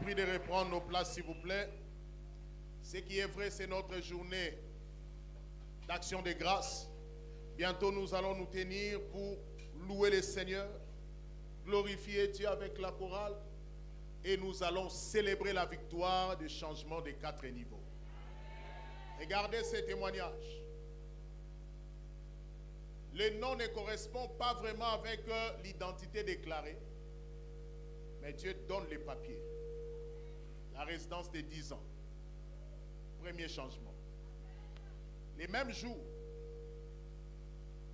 prie de reprendre nos places, s'il vous plaît. Ce qui est vrai, c'est notre journée d'action de grâce. Bientôt, nous allons nous tenir pour louer le Seigneur, glorifier Dieu avec la chorale, et nous allons célébrer la victoire du changement des 4 niveaux. Regardez ces témoignages. Le nom ne correspond pas vraiment avec l'identité déclarée, mais Dieu donne les papiers. La résidence de 10 ans. Premier changement. Les mêmes jours,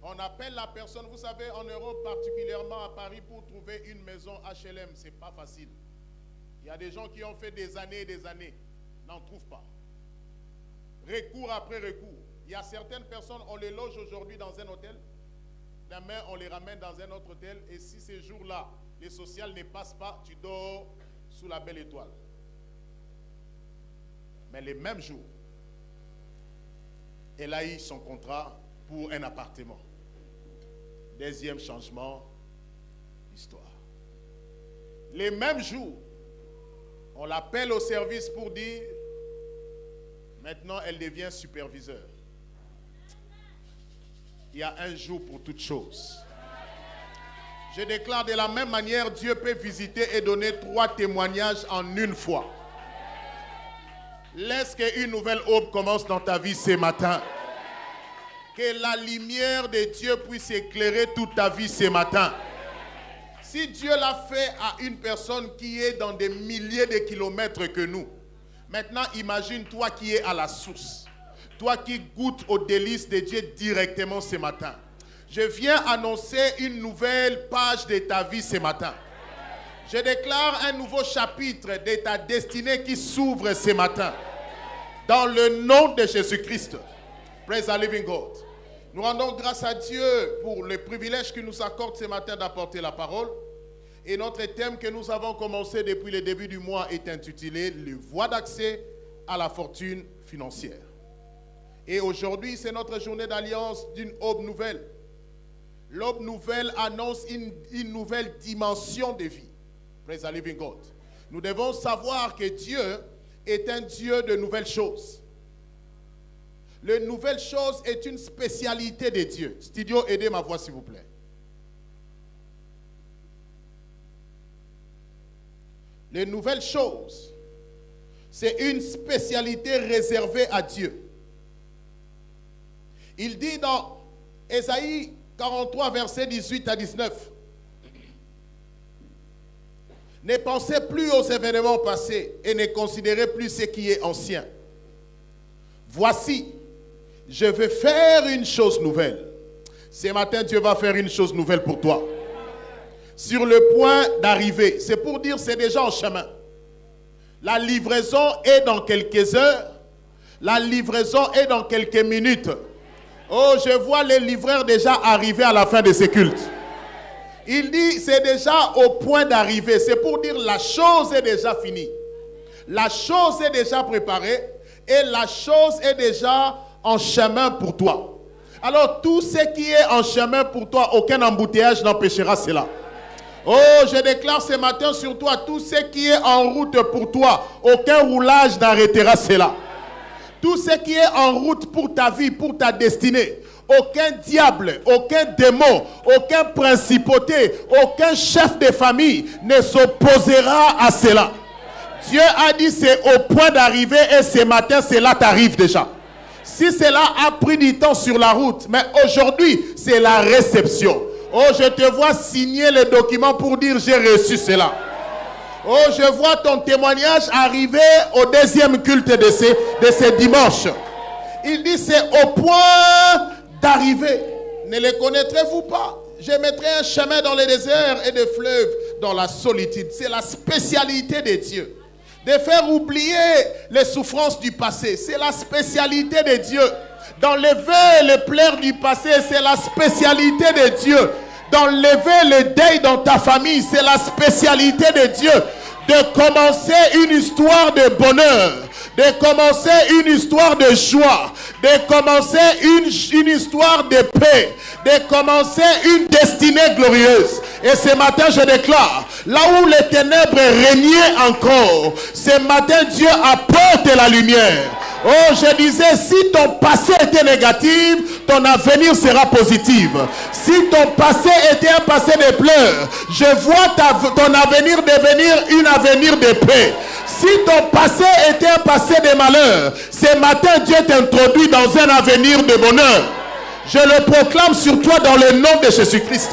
on appelle la personne, vous savez, en Europe, particulièrement à Paris, pour trouver une maison HLM, ce n'est pas facile. Il y a des gens qui ont fait des années et des années, n'en trouvent pas. Recours après recours. Il y a certaines personnes, on les loge aujourd'hui dans un hôtel, demain on les ramène dans un autre hôtel, et si ces jours-là, les sociales ne passent pas, tu dors sous la belle étoile. Mais les mêmes jours, elle a eu son contrat pour un appartement. Deuxième changement, histoire. Les mêmes jours, on l'appelle au service pour dire, maintenant elle devient superviseur. Il y a un jour pour toutes choses. Je déclare de la même manière, Dieu peut visiter et donner 3 témoignages en une fois. Laisse qu'une nouvelle aube commence dans ta vie ce matin. Que la lumière de Dieu puisse éclairer toute ta vie ce matin. Si Dieu l'a fait à une personne qui est dans des milliers de kilomètres que nous, maintenant imagine toi qui es à la source. Toi qui goûtes aux délices de Dieu directement ce matin. Je viens annoncer une nouvelle page de ta vie ce matin. Je déclare un nouveau chapitre de ta destinée qui s'ouvre ce matin. Dans le nom de Jésus-Christ. Praise the living God. Nous rendons grâce à Dieu pour le privilège qu'il nous accorde ce matin d'apporter la parole. Et notre thème que nous avons commencé depuis le début du mois est intitulé « Les voies d'accès à la fortune financière ». Et aujourd'hui, c'est notre journée d'alliance d'une aube nouvelle. L'aube nouvelle annonce une nouvelle dimension de vie. Praise the living God. Nous devons savoir que Dieu est un Dieu de nouvelles choses. Les nouvelles choses est une spécialité de Dieu. Studio, aidez ma voix s'il vous plaît. Les nouvelles choses, c'est une spécialité réservée à Dieu. Il dit dans Ésaïe 43, versets 18 à 19, « Ne pensez plus aux événements passés et ne considérez plus ce qui est ancien. Voici, je vais faire une chose nouvelle. » Ce matin, Dieu va faire une chose nouvelle pour toi. Sur le point d'arriver, c'est pour dire c'est déjà en chemin. La livraison est dans quelques heures. La livraison est dans quelques minutes. Oh, je vois les livreurs déjà arriver à la fin de ces cultes. Il dit, c'est déjà au point d'arriver. C'est pour dire, la chose est déjà finie. La chose est déjà préparée. Et la chose est déjà en chemin pour toi. Alors, tout ce qui est en chemin pour toi, aucun embouteillage n'empêchera cela. Oh, je déclare ce matin sur toi, tout ce qui est en route pour toi, aucun roulage n'arrêtera cela. Tout ce qui est en route pour ta vie, pour ta destinée, aucun diable, aucun démon, aucun principauté, aucun chef de famille ne s'opposera à cela. Dieu a dit c'est au point d'arriver et ce matin cela t'arrive déjà. Si cela a pris du temps sur la route, mais aujourd'hui c'est la réception. Oh, je te vois signer le document pour dire j'ai reçu cela. Oh, je vois ton témoignage arriver au deuxième culte de ce dimanche. Il dit c'est au point d'arriver. Ne les connaîtrez-vous pas? Je mettrai un chemin dans le désert et des fleuves dans la solitude. C'est la spécialité de Dieu. De faire oublier les souffrances du passé. C'est la spécialité de Dieu. D'enlever les pleurs du passé, c'est la spécialité de Dieu. D'enlever le deuil dans ta famille, c'est la spécialité de Dieu. De commencer une histoire de bonheur, de commencer une histoire de joie, de commencer une histoire de paix, de commencer une destinée glorieuse. Et ce matin, je déclare, là où les ténèbres régnaient encore, ce matin, Dieu apporte la lumière. Oh, je disais, si ton passé était négatif, ton avenir sera positif. Si ton passé était un passé de pleurs, je vois ton avenir devenir un avenir de paix. Si ton passé était un passé de malheur, ce matin, Dieu t'introduit dans un avenir de bonheur. Je le proclame sur toi dans le nom de Jésus-Christ.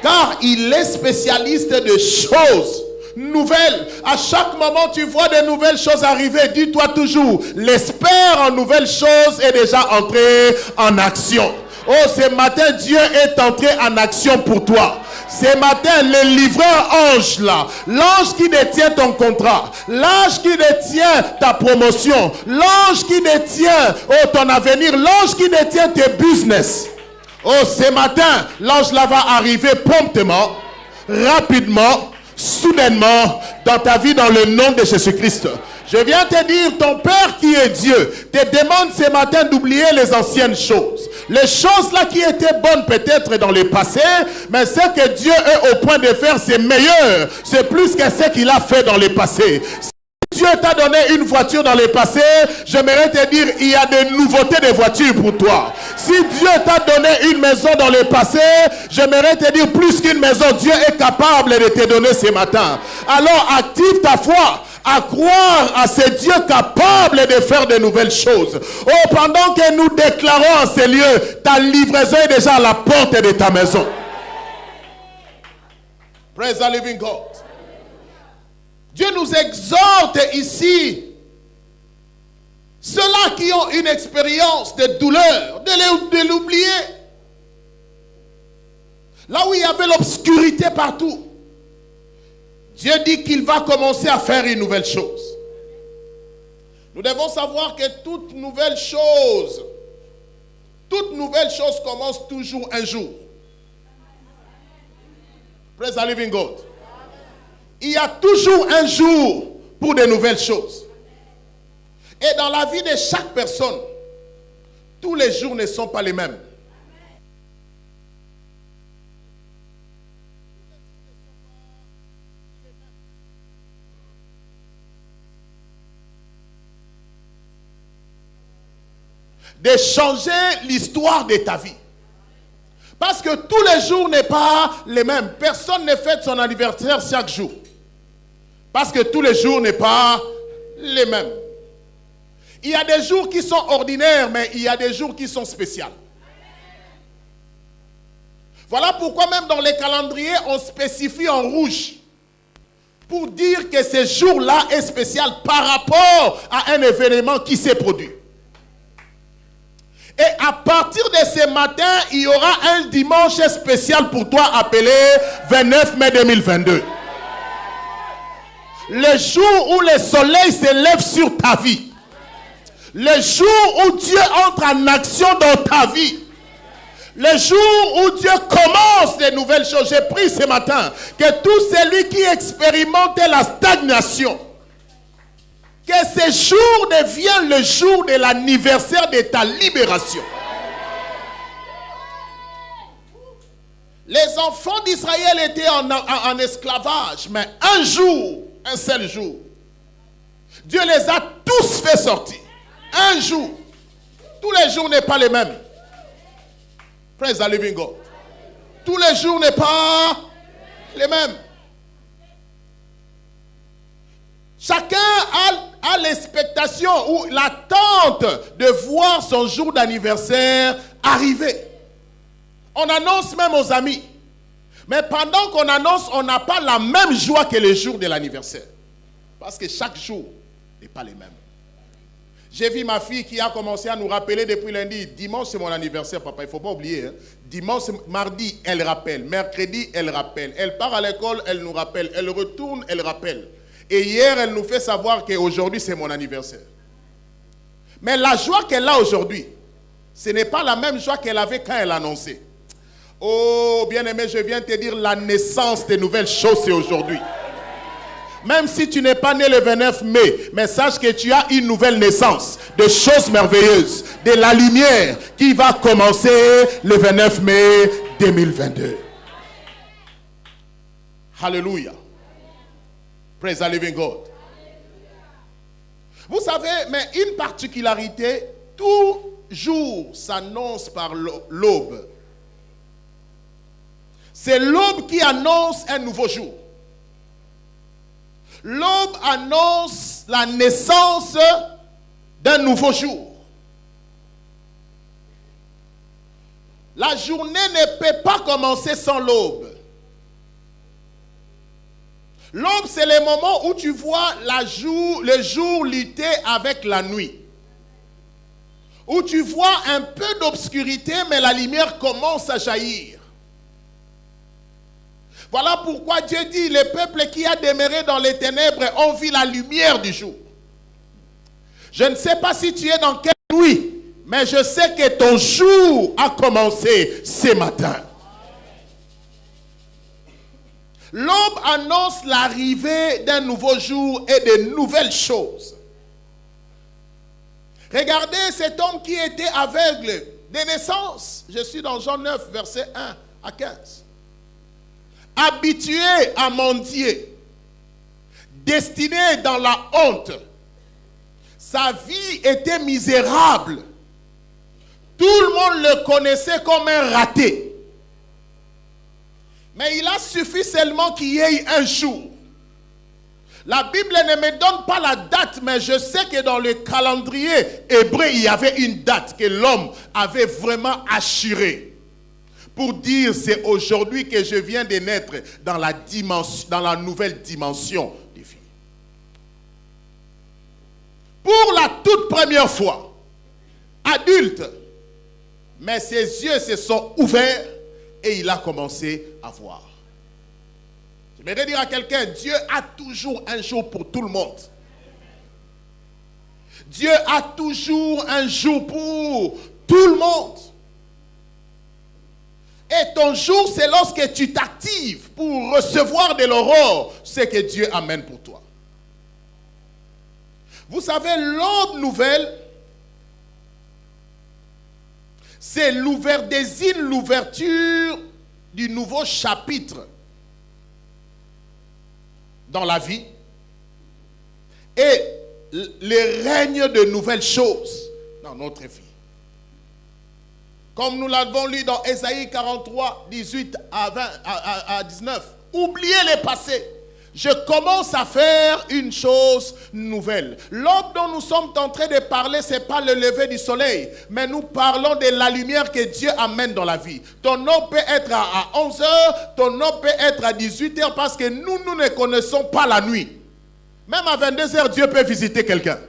Car il est spécialiste de choses nouvelles. À chaque moment, tu vois de nouvelles choses arriver. Dis-toi toujours, l'espère en nouvelles choses est déjà entré en action. Oh, ce matin, Dieu est entré en action pour toi. Ce matin, le livreur ange là, l'ange qui détient ton contrat, l'ange qui détient ta promotion, l'ange qui détient ton avenir, l'ange qui détient tes business. Oh, ce matin, l'ange là va arriver promptement, rapidement, soudainement dans ta vie dans le nom de Jésus-Christ. Je viens te dire, ton Père qui est Dieu te demande ce matin d'oublier les anciennes choses. Les choses là qui étaient bonnes peut-être dans le passé, mais ce que Dieu est au point de faire, c'est meilleur. C'est plus que ce qu'il a fait dans le passé. Dieu t'a donné une voiture dans le passé, j'aimerais te dire, il y a des nouveautés de voitures pour toi. Si Dieu t'a donné une maison dans le passé, j'aimerais te dire, plus qu'une maison, Dieu est capable de te donner ce matin. Alors active ta foi à croire à ce Dieu capable de faire de nouvelles choses. Oh, pendant que nous déclarons en ces lieux, ta livraison est déjà à la porte de ta maison. Praise the living God. Dieu nous exhorte ici, ceux-là qui ont une expérience de douleur, de l'oublier. Là où il y avait l'obscurité partout, Dieu dit qu'il va commencer à faire une nouvelle chose. Nous devons savoir que toute nouvelle chose commence toujours un jour. Praise the living God. Il y a toujours un jour pour de nouvelles choses. Et dans la vie de chaque personne, tous les jours ne sont pas les mêmes. De changer l'histoire de ta vie. Parce que tous les jours n'est pas les mêmes. Personne ne fête son anniversaire chaque jour. Parce que tous les jours n'est pas les mêmes. Il y a des jours qui sont ordinaires, mais il y a des jours qui sont spéciaux. Voilà pourquoi même dans les calendriers, on spécifie en rouge. Pour dire que ce jour-là est spécial par rapport à un événement qui s'est produit. Et à partir de ce matin, il y aura un dimanche spécial pour toi appelé 29 mai 2022. Le jour où le soleil se lève sur ta vie. Le jour où Dieu entre en action dans ta vie. Le jour où Dieu commence de nouvelles choses. J'ai pris ce matin que tout celui qui expérimentait la stagnation, que ce jour devienne le jour de l'anniversaire de ta libération. Les enfants d'Israël étaient en esclavage, mais un jour, un seul jour, Dieu les a tous fait sortir. Un jour. Tous les jours n'est pas les mêmes. Praise the living God. Tous les jours n'est pas les mêmes. Chacun a l'expectation ou l'attente de voir son jour d'anniversaire arriver. On annonce même aux amis. Mais pendant qu'on annonce, on n'a pas la même joie que le jour de l'anniversaire. Parce que chaque jour n'est pas les mêmes. J'ai vu ma fille qui a commencé à nous rappeler depuis lundi. Dimanche, c'est mon anniversaire, papa. Il ne faut pas oublier. Hein. Dimanche, mardi, elle rappelle. Mercredi, elle rappelle. Elle part à l'école, elle nous rappelle. Elle retourne, elle rappelle. Et hier, elle nous fait savoir qu'aujourd'hui, c'est mon anniversaire. Mais la joie qu'elle a aujourd'hui, ce n'est pas la même joie qu'elle avait quand elle annonçait. Oh, bien-aimé, je viens te dire, la naissance des nouvelles choses, c'est aujourd'hui. Même si tu n'es pas né le 29 mai, mais sache que tu as une nouvelle naissance de choses merveilleuses, de la lumière qui va commencer le 29 mai 2022. Hallelujah. Praise the living God. Vous savez, mais une particularité, tout jour s'annonce par l'aube. C'est l'aube qui annonce un nouveau jour. L'aube annonce la naissance d'un nouveau jour. La journée ne peut pas commencer sans l'aube. L'aube, c'est le moment où tu vois le jour lutter avec la nuit. Où tu vois un peu d'obscurité, mais la lumière commence à jaillir. Voilà pourquoi Dieu dit, le peuple qui a demeuré dans les ténèbres ont vu la lumière du jour. Je ne sais pas si tu es dans quelle nuit, mais je sais que ton jour a commencé ce matin. L'aube annonce l'arrivée d'un nouveau jour et de nouvelles choses. Regardez cet homme qui était aveugle de naissance. Je suis dans Jean 9, verset 1 à 15. Habitué à mendier, destiné dans la honte. Sa vie était misérable. Tout le monde le connaissait comme un raté. Mais il a suffi seulement qu'il y ait un jour. La Bible ne me donne pas la date, mais je sais que dans le calendrier hébreu, il y avait une date que l'homme avait vraiment assurée. Pour dire, c'est aujourd'hui que je viens de naître dans la nouvelle dimension de vie. Pour la toute première fois, adulte, mais ses yeux se sont ouverts et il a commencé à voir. J'aimerais dire à quelqu'un, Dieu a toujours un jour pour tout le monde. Dieu a toujours un jour pour tout le monde. Et ton jour, c'est lorsque tu t'actives pour recevoir de l'aurore ce que Dieu amène pour toi. Vous savez, l'aube nouvelle, désigne l'ouverture du nouveau chapitre dans la vie et le règne de nouvelles choses dans notre vie. Comme nous l'avons lu dans Ésaïe 43, 18 à 19. Oubliez le passé. Je commence à faire une chose nouvelle. L'aube dont nous sommes en train de parler, ce n'est pas le lever du soleil, mais nous parlons de la lumière que Dieu amène dans la vie. Ton aube peut être à 11 h, ton aube peut être à 18 h, parce que nous ne connaissons pas la nuit. Même à 22 h, Dieu peut visiter quelqu'un.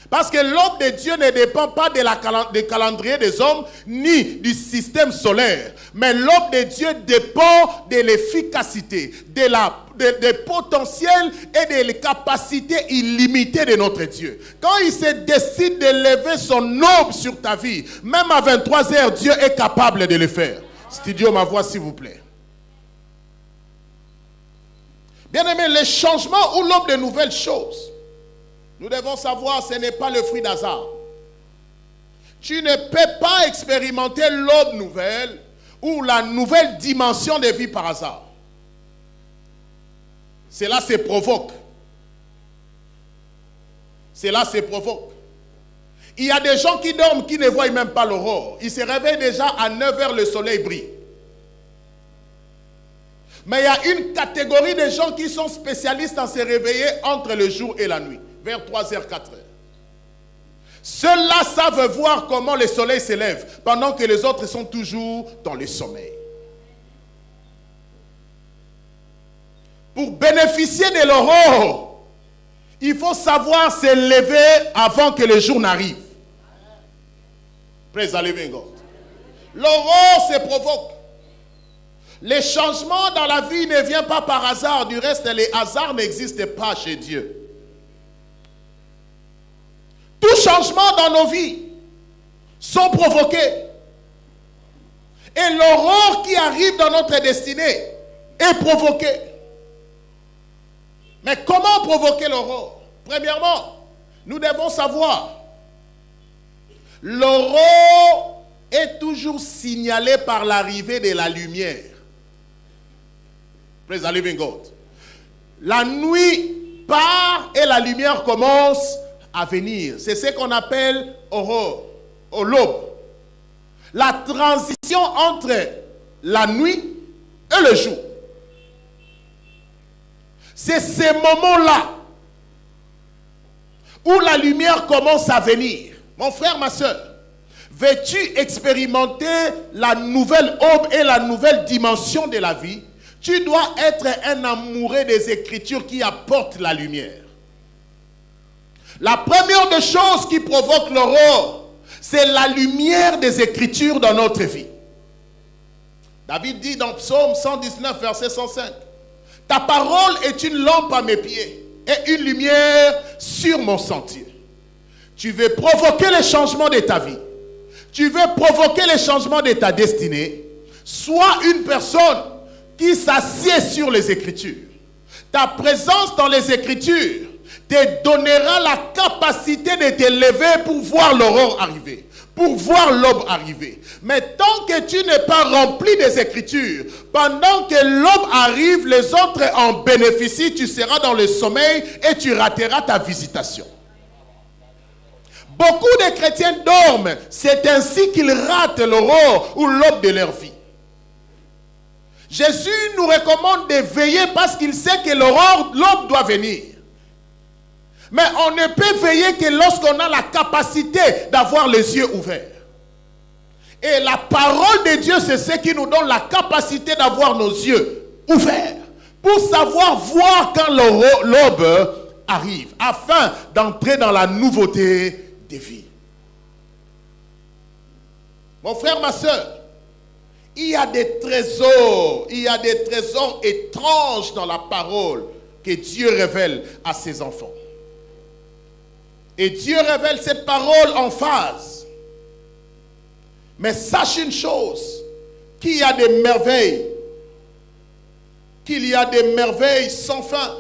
Parce que l'aube de Dieu ne dépend pas des calendriers des hommes, ni du système solaire. Mais l'aube de Dieu dépend de l'efficacité, des potentiels et des capacités illimitées de notre Dieu. Quand il se décide de lever son aube sur ta vie, même à 23 h, Dieu est capable de le faire. Studio, ma voix, s'il vous plaît. Bien aimé, le changement ou l'aube de nouvelles choses, nous devons savoir, ce n'est pas le fruit d'hasard. Tu ne peux pas expérimenter l'aube nouvelle ou la nouvelle dimension de vie par hasard. Cela se provoque. Cela se provoque. Il y a des gens qui dorment, qui ne voient même pas l'aurore. Ils se réveillent déjà à 9 h, le soleil brille. Mais il y a une catégorie de gens qui sont spécialistes en se réveiller entre le jour et la nuit. Vers 3 h, 4 h. Ceux-là savent voir comment le soleil s'élève, pendant que les autres sont toujours dans le sommeil. Pour bénéficier de l'aurore, il faut savoir se lever avant que le jour n'arrive. Praise the living God. L'aurore se provoque. Les changements dans la vie ne viennent pas par hasard. Du reste, les hasards n'existent pas chez Dieu. Tout changement dans nos vies sont provoqués. Et l'aurore qui arrive dans notre destinée est provoquée. Mais comment provoquer l'aurore? Premièrement, nous devons savoir, l'aurore est toujours signalée par l'arrivée de la lumière. Praise the living God. La nuit part et la lumière commence à venir. C'est ce qu'on appelle aurore, ou l'aube. La transition entre la nuit et le jour. C'est ces moments-là où la lumière commence à venir. Mon frère, ma soeur, veux-tu expérimenter la nouvelle aube et la nouvelle dimension de la vie? Tu dois être un amoureux des Écritures qui apportent la lumière. La première des choses qui provoque l'aurore, c'est la lumière des Écritures dans notre vie. David dit dans Psaume 119, verset 105, « Ta parole est une lampe à mes pieds et une lumière sur mon sentier. » Tu veux provoquer le changement de ta vie. Tu veux provoquer le changement de ta destinée. Sois une personne qui s'assied sur les Écritures. Ta présence dans les Écritures te donnera la capacité de te lever pour voir l'aurore arriver, pour voir l'aube arriver. Mais tant que tu n'es pas rempli des Écritures, pendant que l'aube arrive, les autres en bénéficient, tu seras dans le sommeil et tu rateras ta visitation. Beaucoup de chrétiens dorment, c'est ainsi qu'ils ratent l'aurore ou l'aube de leur vie. Jésus nous recommande de veiller parce qu'il sait que l'aube doit venir. Mais on ne peut veiller que lorsqu'on a la capacité d'avoir les yeux ouverts. Et la parole de Dieu, c'est ce qui nous donne la capacité d'avoir nos yeux ouverts. Pour savoir voir quand l'aube arrive. Afin d'entrer dans la nouveauté de vie. Mon frère, ma soeur, il y a des trésors étranges dans la parole que Dieu révèle à ses enfants. Et Dieu révèle cette parole en phase. Mais sache une chose, qu'il y a des merveilles, sans fin.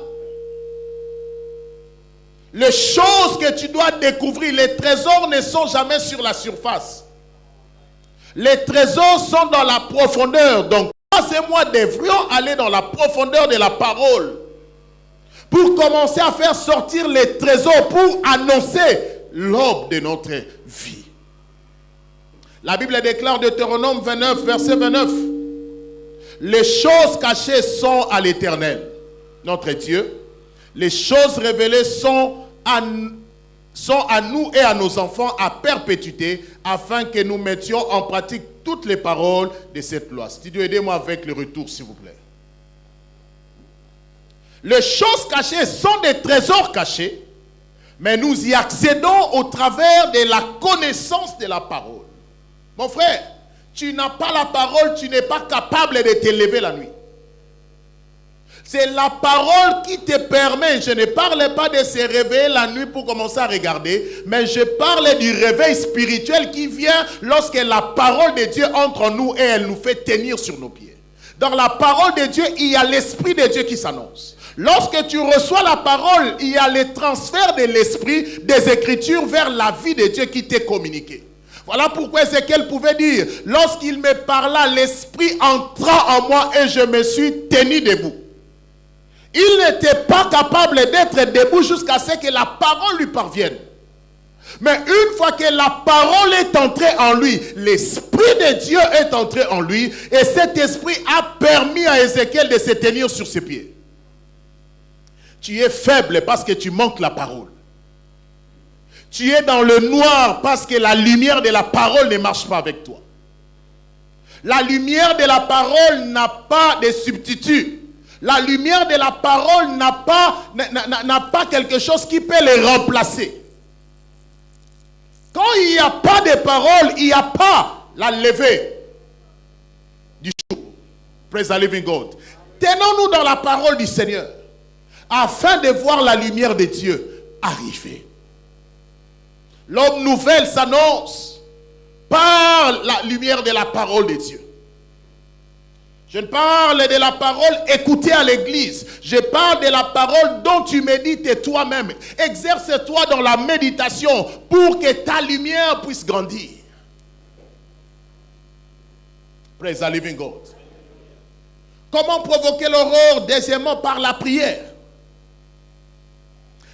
Les choses que tu dois découvrir, les trésors ne sont jamais sur la surface. Les trésors sont dans la profondeur. Donc, toi et moi devrions aller dans la profondeur de la parole pour commencer à faire sortir les trésors, pour annoncer l'aube de notre vie. La Bible déclare Deutéronome 29, verset 29. Les choses cachées sont à l'Éternel, notre Dieu. Les choses révélées sont à nous et à nos enfants à perpétuité, afin que nous mettions en pratique toutes les paroles de cette loi. Studio, aidez-moi avec le retour, s'il vous plaît. Les choses cachées sont des trésors cachés, mais nous y accédons au travers de la connaissance de la parole. Mon frère, tu n'as pas la parole, tu n'es pas capable de te lever la nuit. C'est la parole qui te permet. Je ne parle pas de se réveiller la nuit pour commencer à regarder, mais je parle du réveil spirituel qui vient lorsque la parole de Dieu entre en nous et elle nous fait tenir sur nos pieds. Dans la parole de Dieu, il y a l'Esprit de Dieu qui s'annonce. Lorsque tu reçois la parole, il y a le transfert de l'Esprit des Écritures vers la vie de Dieu qui t'est communiquée. Voilà pourquoi Ézéchiel pouvait dire, lorsqu'il me parla, l'Esprit entra en moi et je me suis tenu debout. Il n'était pas capable d'être debout jusqu'à ce que la parole lui parvienne. Mais une fois que la parole est entrée en lui, l'Esprit de Dieu est entré en lui, et cet Esprit a permis à Ézéchiel de se tenir sur ses pieds. Tu es faible parce que tu manques la parole. Tu es dans le noir parce que la lumière de la parole ne marche pas avec toi. La lumière de la parole n'a pas de substitut. La lumière de la parole n'a pas quelque chose qui peut les remplacer. Quand il n'y a pas de parole, il n'y a pas la levée du jour. Praise the living God. Tenons-nous dans la parole du Seigneur afin de voir la lumière de Dieu arriver. L'aube nouvelle s'annonce par la lumière de la parole de Dieu. Je ne parle de la parole écoutée à l'église. Je parle de la parole dont tu médites toi-même. Exerce-toi dans la méditation pour que ta lumière puisse grandir. Praise the living God. Comment provoquer l'aurore? Deuxièmement, par la prière.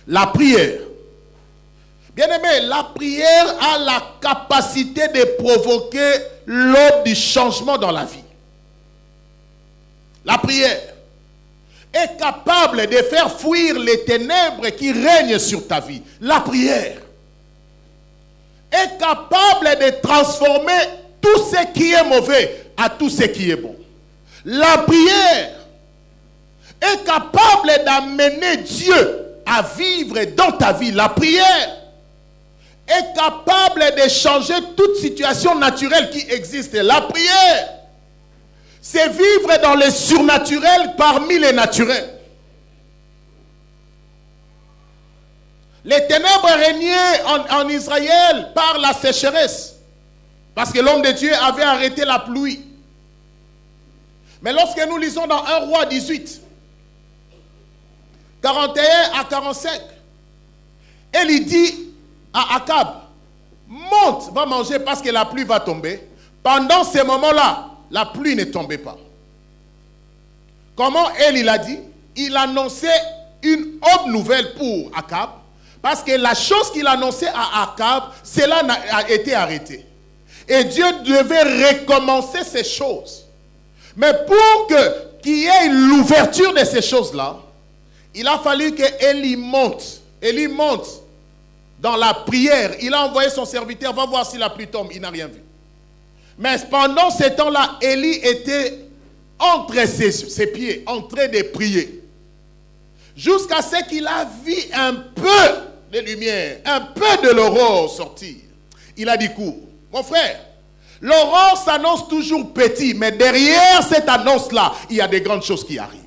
La prière. Bien-aimé, la prière a la capacité de provoquer l'aube du changement dans la vie. La prière est capable de faire fuir les ténèbres qui règnent sur ta vie. La prière est capable de transformer tout ce qui est mauvais à tout ce qui est bon. La prière est capable d'amener Dieu à vivre dans ta vie. La prière est capable de changer toute situation naturelle qui existe. La prière, c'est vivre dans le surnaturel parmi les naturels. Les ténèbres régnaient en Israël par la sécheresse. Parce que l'homme de Dieu avait arrêté la pluie. Mais lorsque nous lisons dans 1 Roi 18, 41 à 45, il dit à Akab, monte, va manger parce que la pluie va tomber. Pendant ces moments-là, la pluie ne tombait pas. Comment il a dit? Il annonçait une autre nouvelle pour Akab. Parce que la chose qu'il annonçait à Akab, cela a été arrêté. Et Dieu devait recommencer ces choses. Mais pour qu'il y ait l'ouverture de ces choses-là, il a fallu qu'Élie monte. Élie monte dans la prière. Il a envoyé son serviteur, va voir si la pluie tombe. Il n'a rien vu. Mais pendant ce temps-là, Élie était entre ses pieds, en train de prier. Jusqu'à ce qu'il a vu un peu de lumière, un peu de l'aurore sortir. Il a dit cours. Mon frère, l'aurore s'annonce toujours petit, mais derrière cette annonce-là, il y a des grandes choses qui arrivent.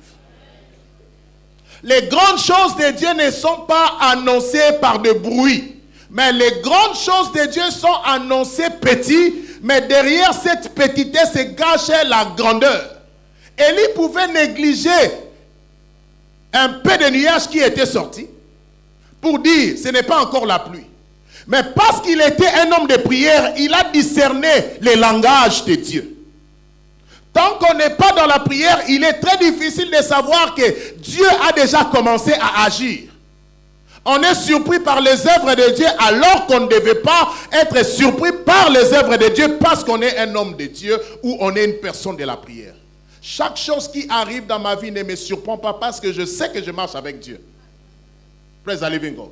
Les grandes choses de Dieu ne sont pas annoncées par de bruit, mais les grandes choses de Dieu sont annoncées petites, mais derrière cette petitesse se cachait la grandeur. Élie pouvait négliger un peu de nuages qui étaient sortis pour dire ce n'est pas encore la pluie. Mais parce qu'il était un homme de prière, il a discerné les langages de Dieu. Tant qu'on n'est pas dans la prière, il est très difficile de savoir que Dieu a déjà commencé à agir. On est surpris par les œuvres de Dieu alors qu'on ne devait pas être surpris par les œuvres de Dieu parce qu'on est un homme de Dieu ou on est une personne de la prière. Chaque chose qui arrive dans ma vie ne me surprend pas parce que je sais que je marche avec Dieu. Praise the living God.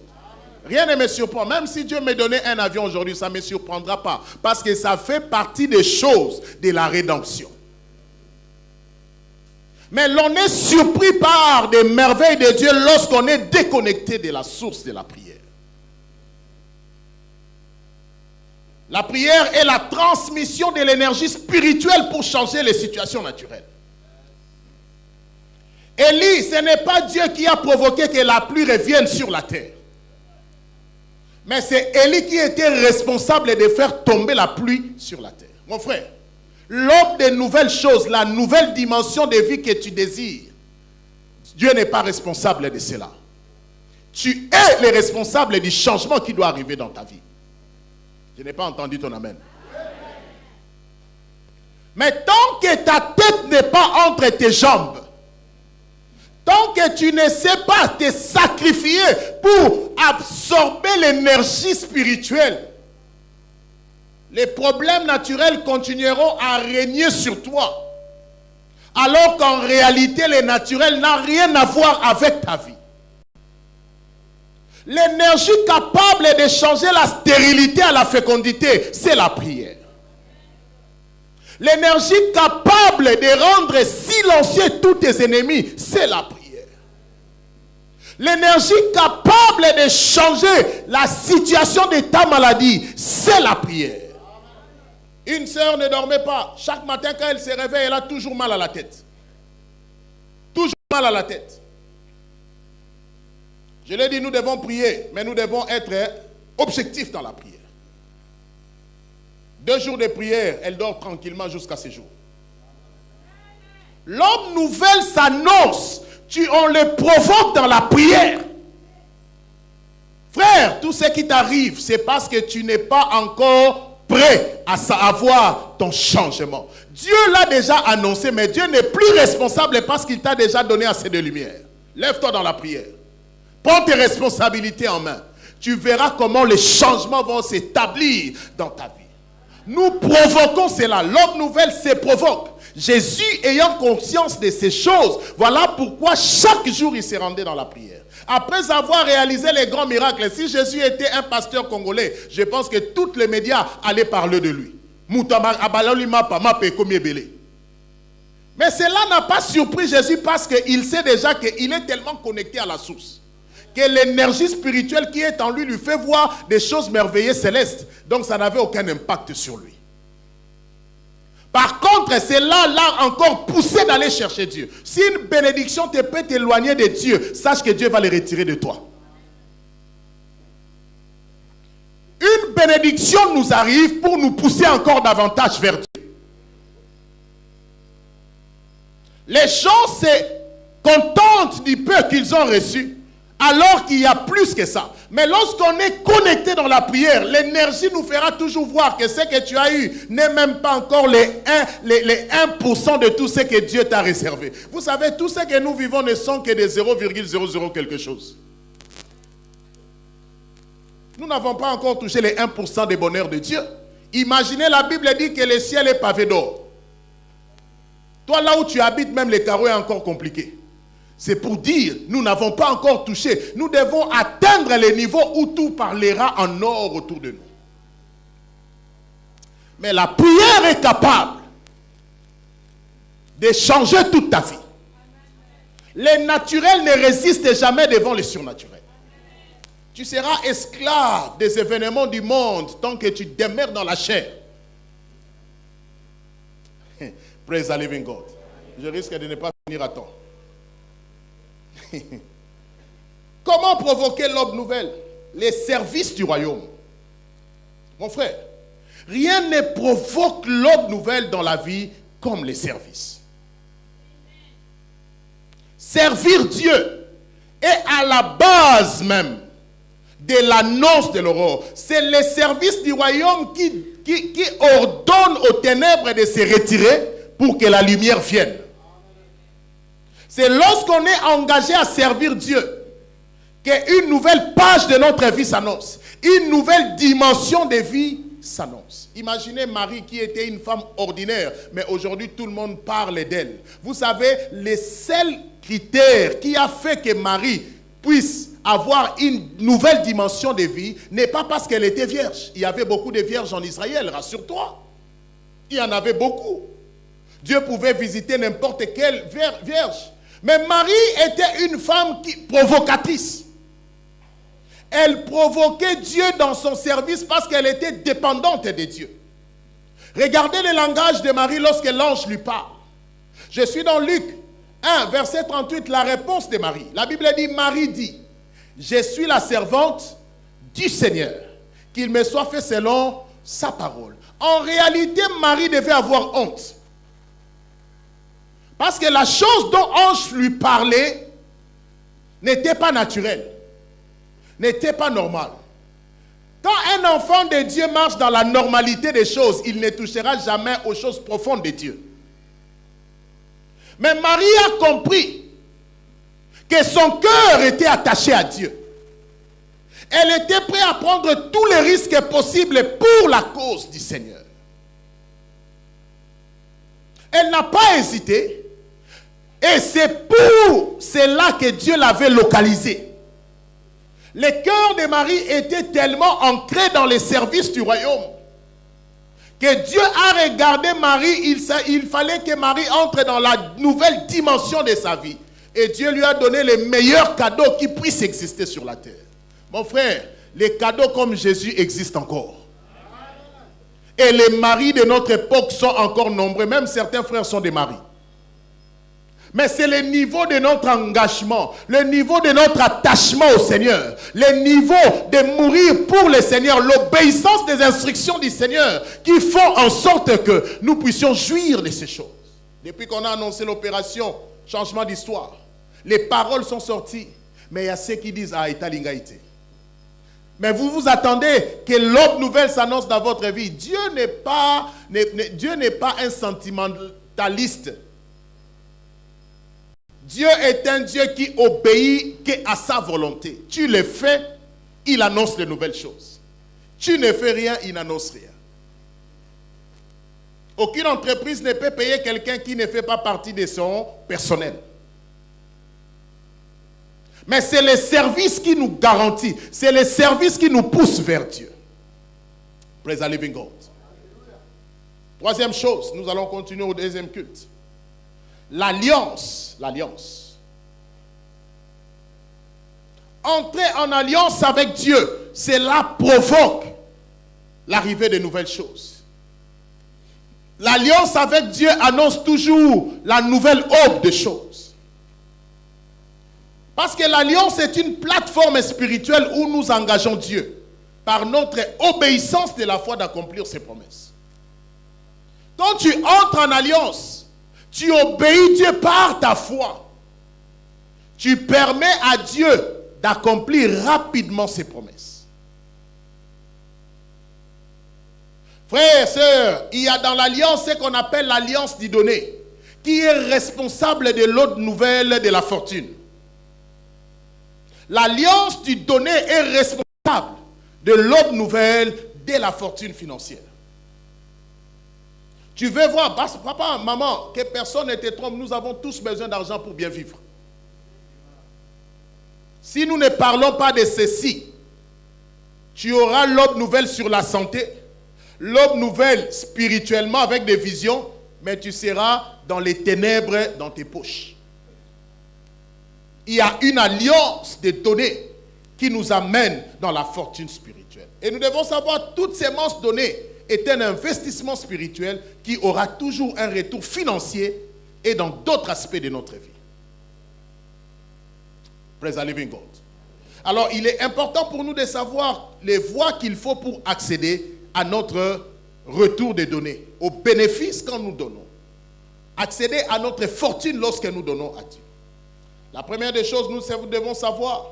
Rien ne me surprend. Même si Dieu me donnait un avion aujourd'hui, ça ne me surprendra pas. Parce que ça fait partie des choses de la rédemption. Mais l'on est surpris par des merveilles de Dieu lorsqu'on est déconnecté de la source de la prière. La prière est la transmission de l'énergie spirituelle pour changer les situations naturelles. Élie, ce n'est pas Dieu qui a provoqué que la pluie revienne sur la terre. Mais c'est Élie qui était responsable de faire tomber la pluie sur la terre. Mon frère, l'aube des nouvelles choses, la nouvelle dimension de vie que tu désires, Dieu n'est pas responsable de cela. Tu es le responsable du changement qui doit arriver dans ta vie. Je n'ai pas entendu ton amen. Mais tant que ta tête n'est pas entre tes jambes, tant que tu ne sais pas te sacrifier pour absorber l'énergie spirituelle, les problèmes naturels continueront à régner sur toi. Alors qu'en réalité, le naturel n'a rien à voir avec ta vie. L'énergie capable de changer la stérilité à la fécondité, c'est la prière. L'énergie capable de rendre silencieux tous tes ennemis, c'est la prière. L'énergie capable de changer la situation de ta maladie, c'est la prière. Une sœur ne dormait pas. Chaque matin quand elle se réveille, elle a toujours mal à la tête. Toujours mal à la tête. Je l'ai dit, nous devons prier, mais nous devons être objectifs dans la prière. 2 jours de prière, elle dort tranquillement jusqu'à ce jour. L'homme nouvelle s'annonce. On le provoque dans la prière. Frère, tout ce qui t'arrive, c'est parce que tu n'es pas encore prêt à avoir ton changement. Dieu l'a déjà annoncé, mais Dieu n'est plus responsable parce qu'il t'a déjà donné assez de lumière. Lève-toi dans la prière. Prends tes responsabilités en main. Tu verras comment les changements vont s'établir dans ta vie. Nous provoquons cela. L'homme nouvelle se provoque. Jésus, ayant conscience de ces choses, voilà pourquoi chaque jour il s'est rendu dans la prière. Après avoir réalisé les grands miracles, si Jésus était un pasteur congolais, je pense que tous les médias allaient parler de lui. Mais cela n'a pas surpris Jésus parce qu'il sait déjà qu'il est tellement connecté à la source. Que l'énergie spirituelle qui est en lui fait voir des choses merveilleuses célestes. Donc ça n'avait aucun impact sur lui. Par contre, cela l'a encore poussé d'aller chercher Dieu. Si une bénédiction te peut t'éloigner de Dieu, sache que Dieu va les retirer de toi. Une bénédiction nous arrive pour nous pousser encore davantage vers Dieu. Les gens se contentent du peu qu'ils ont reçu, alors qu'il y a plus que ça. Mais lorsqu'on est connecté dans la prière, l'énergie nous fera toujours voir que ce que tu as eu n'est même pas encore les 1% de tout ce que Dieu t'a réservé. Vous savez, tout ce que nous vivons ne sont que des 0,00 quelque chose. Nous n'avons pas encore touché les 1% des bonheurs de Dieu. Imaginez, la Bible dit que le ciel est pavé d'or. Toi, là où tu habites, même les carreaux est encore compliqué. C'est pour dire, nous n'avons pas encore touché. Nous devons atteindre les niveaux où tout parlera en or autour de nous. Mais la prière est capable de changer toute ta vie. Les naturels ne résistent jamais devant les surnaturels. Tu seras esclave des événements du monde tant que tu demeures dans la chair. Praise the living God. Je risque de ne pas finir à temps. Comment provoquer l'aube nouvelle? Les services du royaume. Mon frère, rien ne provoque l'aube nouvelle dans la vie comme les services. Servir Dieu est à la base même de l'annonce de l'aurore. C'est le service du royaume qui ordonne aux ténèbres de se retirer pour que la lumière vienne. C'est lorsqu'on est engagé à servir Dieu qu'une nouvelle page de notre vie s'annonce. Une nouvelle dimension de vie s'annonce. Imaginez Marie qui était une femme ordinaire, mais aujourd'hui tout le monde parle d'elle. Vous savez, le seul critère qui a fait que Marie puisse avoir une nouvelle dimension de vie n'est pas parce qu'elle était vierge. Il y avait beaucoup de vierges en Israël, rassure-toi. Il y en avait beaucoup. Dieu pouvait visiter n'importe quelle vierge. Mais Marie était une femme provocatrice. Elle provoquait Dieu dans son service parce qu'elle était dépendante de Dieu. Regardez le langage de Marie lorsque l'ange lui parle. Je suis dans Luc 1, verset 38, la réponse de Marie. La Bible dit, Marie dit, je suis la servante du Seigneur, qu'il me soit fait selon sa parole. En réalité, Marie devait avoir honte. Parce que la chose dont l'ange lui parlait n'était pas naturelle, n'était pas normale. Quand un enfant de Dieu marche dans la normalité des choses, il ne touchera jamais aux choses profondes de Dieu. Mais Marie a compris que son cœur était attaché à Dieu. Elle était prête à prendre tous les risques possibles pour la cause du Seigneur. Elle n'a pas hésité. Et c'est pour cela que Dieu l'avait localisé. Le cœur de Marie était tellement ancré dans les services du royaume que Dieu a regardé Marie. Il fallait que Marie entre dans la nouvelle dimension de sa vie. Et Dieu lui a donné les meilleurs cadeaux qui puissent exister sur la terre. Mon frère, les cadeaux comme Jésus existent encore. Et les maris de notre époque sont encore nombreux. Même certains frères sont des maris. Mais c'est le niveau de notre engagement, le niveau de notre attachement au Seigneur, le niveau de mourir pour le Seigneur, l'obéissance des instructions du Seigneur qui font en sorte que nous puissions jouir de ces choses. Depuis qu'on a annoncé l'opération changement d'histoire, les paroles sont sorties. Mais il y a ceux qui disent, ah, Italingaïté. Mais vous vous attendez que l'aube nouvelle s'annonce dans votre vie. Dieu n'est pas un sentimentaliste. Dieu est un Dieu qui obéit qu'à sa volonté. Tu le fais, il annonce de nouvelles choses. Tu ne fais rien, il n'annonce rien. Aucune entreprise ne peut payer quelqu'un qui ne fait pas partie de son personnel. Mais c'est le service qui nous garantit. C'est le service qui nous pousse vers Dieu. Praise the living God. Troisième chose, nous allons continuer au deuxième culte. L'alliance. L'alliance. Entrer en alliance avec Dieu, cela provoque l'arrivée de nouvelles choses. L'alliance avec Dieu annonce toujours la nouvelle aube de choses. Parce que l'alliance est une plateforme spirituelle où nous engageons Dieu par notre obéissance de la foi d'accomplir ses promesses. Quand tu entres en alliance, tu obéis Dieu par ta foi. Tu permets à Dieu d'accomplir rapidement ses promesses. Frères et sœurs, il y a dans l'alliance ce qu'on appelle l'alliance du donné, qui est responsable de l'autre nouvelle de la fortune. L'alliance du donné est responsable de l'autre nouvelle de la fortune financière. Tu veux voir, papa, maman, que personne ne te trompe, nous avons tous besoin d'argent pour bien vivre. Si nous ne parlons pas de ceci, tu auras l'aube nouvelle sur la santé, l'aube nouvelle spirituellement avec des visions, mais tu seras dans les ténèbres dans tes poches. Il y a une alliance de données qui nous amène dans la fortune spirituelle. Et nous devons savoir, toute sémence donnée est un investissement spirituel qui aura toujours un retour financier et dans d'autres aspects de notre vie. Praise the living God. Alors, il est important pour nous de savoir les voies qu'il faut pour accéder à notre retour des données, aux bénéfices quand nous donnons. Accéder à notre fortune lorsque nous donnons à Dieu. La première des choses, nous devons savoir,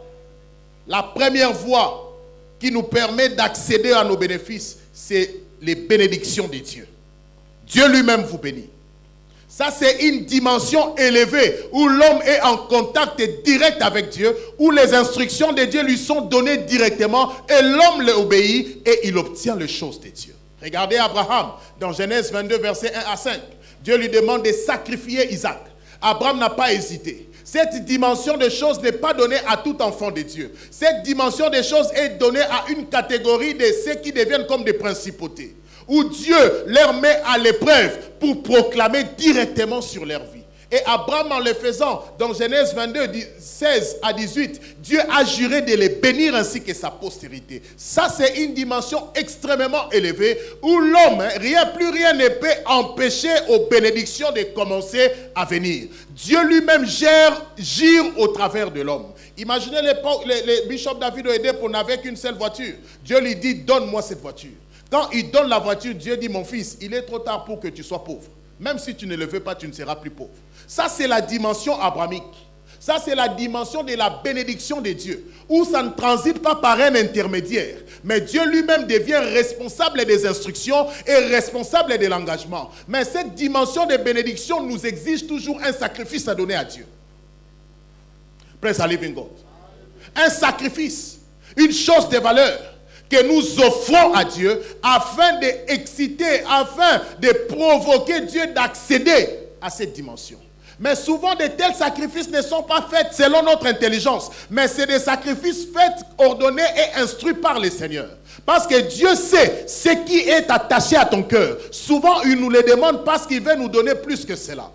la première voie qui nous permet d'accéder à nos bénéfices, c'est les bénédictions de Dieu. Dieu lui-même vous bénit. Ça, c'est une dimension élevée où l'homme est en contact direct avec Dieu, où les instructions de Dieu lui sont données directement et l'homme les obéit et il obtient les choses de Dieu. Regardez Abraham dans Genèse 22, versets 1 à 5. Dieu lui demande de sacrifier Isaac. Abraham n'a pas hésité. Cette dimension de choses n'est pas donnée à tout enfant de Dieu. Cette dimension de choses est donnée à une catégorie de ceux qui deviennent comme des principautés, où Dieu leur met à l'épreuve pour proclamer directement sur leur vie. Et Abraham, en le faisant, dans Genèse 22, 16 à 18, Dieu a juré de les bénir ainsi que sa postérité. Ça, c'est une dimension extrêmement élevée où l'homme, plus rien ne peut empêcher aux bénédictions de commencer à venir. Dieu lui-même gire au travers de l'homme. Imaginez l'époque, le bishop David Oyedepo n'avait qu'une seule voiture. Dieu lui dit, donne-moi cette voiture. Quand il donne la voiture, Dieu dit, mon fils, il est trop tard pour que tu sois pauvre. Même si tu ne le veux pas, tu ne seras plus pauvre. Ça, c'est la dimension abrahamique. Ça, c'est la dimension de la bénédiction de Dieu, où ça ne transite pas par un intermédiaire. Mais Dieu lui-même devient responsable des instructions et responsable de l'engagement. Mais cette dimension de bénédiction nous exige toujours un sacrifice à donner à Dieu. Praise the living God. Un sacrifice, une chose de valeur que nous offrons à Dieu afin d'exciter, afin de provoquer Dieu d'accéder à cette dimension. Mais souvent, de tels sacrifices ne sont pas faits selon notre intelligence, mais c'est des sacrifices faits, ordonnés et instruits par le Seigneur. Parce que Dieu sait ce qui est attaché à ton cœur. Souvent, il nous le demande parce qu'il veut nous donner plus que cela.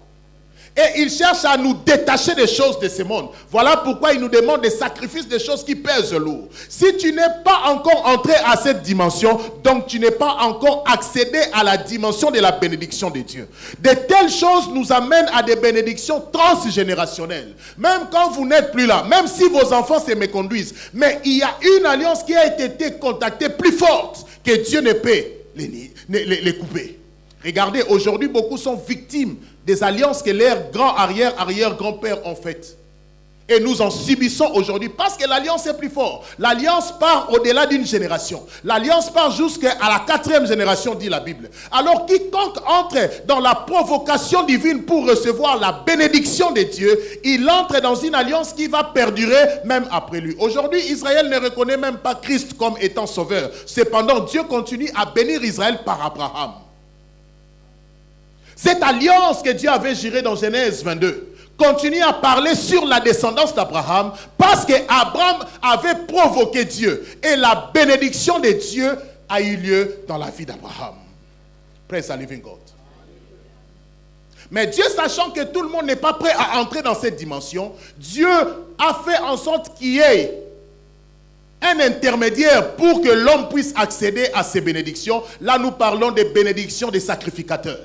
Et il cherche à nous détacher des choses de ce monde. Voilà pourquoi il nous demande des sacrifices, des choses qui pèsent lourd. Si tu n'es pas encore entré à cette dimension, donc tu n'es pas encore accédé à la dimension de la bénédiction de Dieu. De telles choses nous amènent à des bénédictions transgénérationnelles. Même quand vous n'êtes plus là, même si vos enfants se méconduisent, mais il y a une alliance qui a été contactée plus forte que Dieu ne peut les couper. Regardez, aujourd'hui, beaucoup sont victimes des alliances que leurs grands-arrière-arrière-grands-pères ont faites. Et nous en subissons aujourd'hui parce que l'alliance est plus forte. L'alliance part au-delà d'une génération. L'alliance part jusqu'à la 4e génération, dit la Bible. Alors quiconque entre dans la provocation divine pour recevoir la bénédiction de Dieu, il entre dans une alliance qui va perdurer même après lui. Aujourd'hui, Israël ne reconnaît même pas Christ comme étant sauveur. Cependant, Dieu continue à bénir Israël par Abraham. Cette alliance que Dieu avait jurée dans Genèse 22 continue à parler sur la descendance d'Abraham parce qu'Abraham avait provoqué Dieu et la bénédiction de Dieu a eu lieu dans la vie d'Abraham. Praise the living God. Mais Dieu, sachant que tout le monde n'est pas prêt à entrer dans cette dimension, Dieu a fait en sorte qu'il y ait un intermédiaire pour que l'homme puisse accéder à ces bénédictions. Là, nous parlons des bénédictions des sacrificateurs.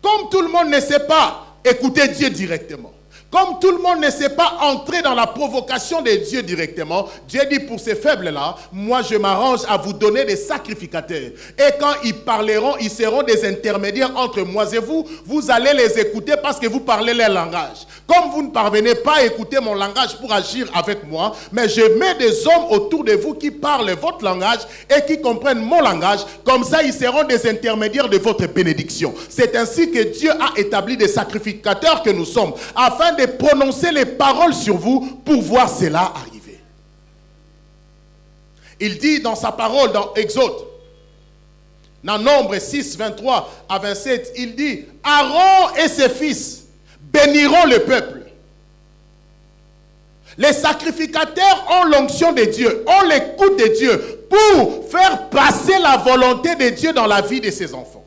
Comme tout le monde ne sait pas écouter Dieu directement, comme tout le monde ne sait pas entrer dans la provocation de Dieu directement, Dieu dit pour ces faibles-là, moi je m'arrange à vous donner des sacrificateurs. Et quand ils parleront, ils seront des intermédiaires entre moi et vous. Vous allez les écouter parce que vous parlez leur langage. Comme vous ne parvenez pas à écouter mon langage pour agir avec moi, mais je mets des hommes autour de vous qui parlent votre langage et qui comprennent mon langage. Comme ça, ils seront des intermédiaires de votre bénédiction. C'est ainsi que Dieu a établi des sacrificateurs que nous sommes, afin de prononcer les paroles sur vous pour voir cela arriver. Il dit dans sa parole dans Exode, dans Nombre 6, 23 à 27, il dit, Aaron et ses fils béniront le peuple. Les sacrificateurs ont l'onction de Dieu, ont l'écoute de Dieu pour faire passer la volonté de Dieu dans la vie de ses enfants.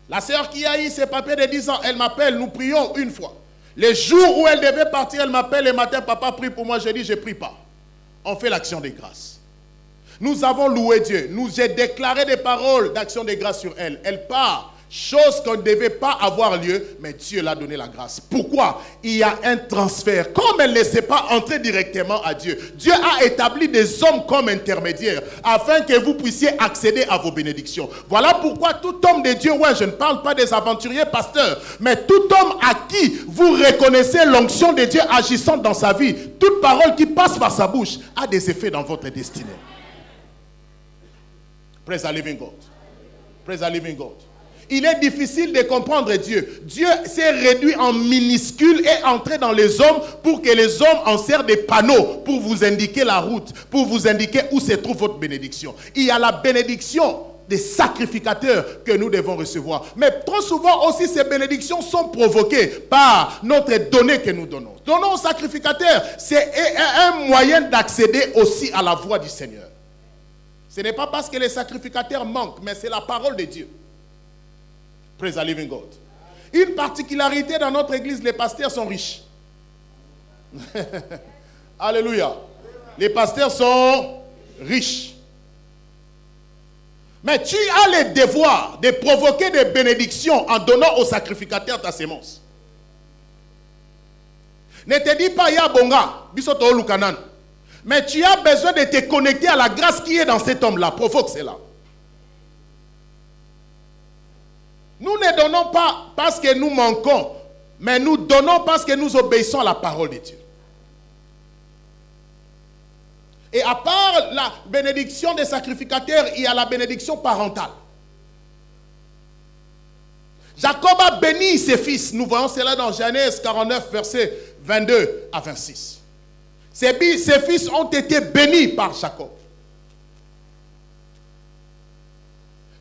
La sœur qui a eu ses papiers de 10 ans, elle m'appelle, nous prions une fois. Les jours où elle devait partir, elle m'appelle le matin, papa prie pour moi, je dis, je ne prie pas. On fait l'action de grâce. Nous avons loué Dieu. J'ai déclaré des paroles d'action de grâce sur elle. Elle part. Chose qu'on ne devait pas avoir lieu, mais Dieu l'a donné la grâce. Pourquoi? Il y a un transfert. Comme elle ne sait pas entrer directement à Dieu, Dieu a établi des hommes comme intermédiaires afin que vous puissiez accéder à vos bénédictions. Voilà pourquoi tout homme de Dieu, ouais, je ne parle pas des aventuriers pasteurs, mais tout homme à qui vous reconnaissez l'onction de Dieu agissant dans sa vie, toute parole qui passe par sa bouche a des effets dans votre destinée. Praise the living God. Praise the living God. Il est difficile de comprendre Dieu. Dieu s'est réduit en minuscule et entré dans les hommes pour que les hommes en servent des panneaux pour vous indiquer la route, pour vous indiquer où se trouve votre bénédiction. Il y a la bénédiction des sacrificateurs que nous devons recevoir. Mais trop souvent aussi ces bénédictions sont provoquées par notre donnée que nous donnons. Donnons aux sacrificateurs, c'est un moyen d'accéder aussi à la voix du Seigneur. Ce n'est pas parce que les sacrificateurs manquent, mais c'est la parole de Dieu. Praise the living God. Une particularité dans notre église, les pasteurs sont riches. Alléluia. Les pasteurs sont riches. Mais tu as le devoir de provoquer des bénédictions en donnant aux sacrificateurs ta sémence. Ne te dis pas, ya bonga, bisoto lukanan. Mais tu as besoin de te connecter à la grâce qui est dans cet homme-là. Provoque cela. Nous ne donnons pas parce que nous manquons, mais nous donnons parce que nous obéissons à la parole de Dieu. Et à part la bénédiction des sacrificateurs, il y a la bénédiction parentale. Jacob a béni ses fils. Nous voyons cela dans Genèse 49, versets 22 à 26. Ses fils ont été bénis par Jacob.